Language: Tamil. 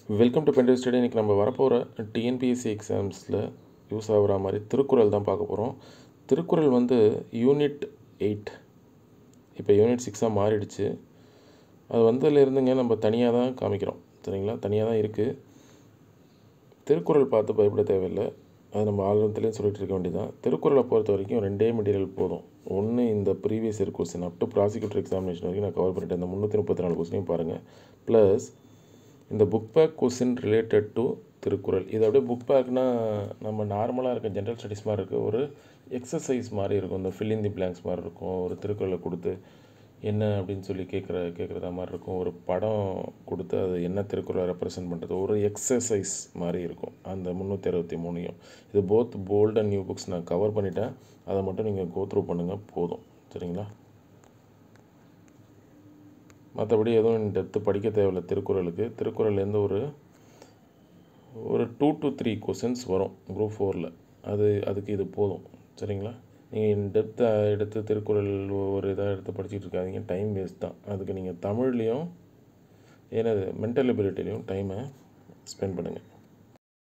Welcome to பென்டிவ் study. இன்றைக்கி நம்ம வரப்போகிற டிஎன்பிஎஸ்சி எக்ஸாம்ஸில் யூஸ் ஆகிற மாதிரி திருக்குறள் தான் பார்க்க போகிறோம். திருக்குறள் வந்து யூனிட் 8, இப்போ யூனிட் 6ஆக மாறிடுச்சு. அது வந்ததுலேருந்துங்க நம்ம தனியாக தான் காமிக்கிறோம், சரிங்களா? தனியாக தான் இருக்குது. திருக்குறள் பார்த்து பயப்பட தேவையில்லை, அது நம்ம ஆல்பத்துலேயும் சொல்லிட்டு இருக்க வேண்டியதான். திருக்குறளை பொறுத்த வரைக்கும் 2 மெட்டீரியல் போதும். ஒன்று இந்த previous year question up to prosecutor examination வரைக்கும் நான் கவர் பண்ணிட்டேன். இந்த 334 கொஸ்டினையும் பாருங்கள். ப்ளஸ் இந்த book back question related to Thirukkural. இது அப்படியே புக் பேக்னால் நம்ம நார்மலாக இருக்க ஜென்ரல் ஸ்டடீஸ் மாதிரி இருக்குது, ஒரு எக்ஸசைஸ் மாதிரி இருக்கும். இந்த ஃபில் இன் தி பிளாங்க்ஸ் மாதிரி இருக்கும். ஒரு திருக்குறளை கொடுத்து என்ன அப்படின்னு சொல்லி கேட்குறதா மாதிரி இருக்கும். ஒரு படம் கொடுத்து அது என்ன திருக்குறளை ரெப்ரசன்ட் பண்ணுறது, ஒரு எக்ஸசைஸ் மாதிரி இருக்கும். அந்த 363 இது both old and new books நான் கவர் பண்ணிட்டேன். அதை மட்டும் நீங்கள் கோ த்ரூ பண்ணுங்கள், போதும், சரிங்களா? மற்றபடி எதுவும் டெப்த்து படிக்க தேவையில்லை திருக்குறளுக்கு. திருக்குறள்லேருந்து ஒரு 2 to 3 கொஸ்டின்ஸ் வரும் குரூப் 4ல். அதுக்கு இது போதும், சரிங்களா? நீங்கள் டெப்த்தை எடுத்து திருக்குறள் ஒரு இதாக எடுத்து படிச்சுட்டு இருக்காதீங்க, டைம் வேஸ்ட் தான். அதுக்கு நீங்கள் தமிழ்லேயும் மென்டல் எபிலிட்டிலையும் டைமை ஸ்பெண்ட் பண்ணுங்கள்.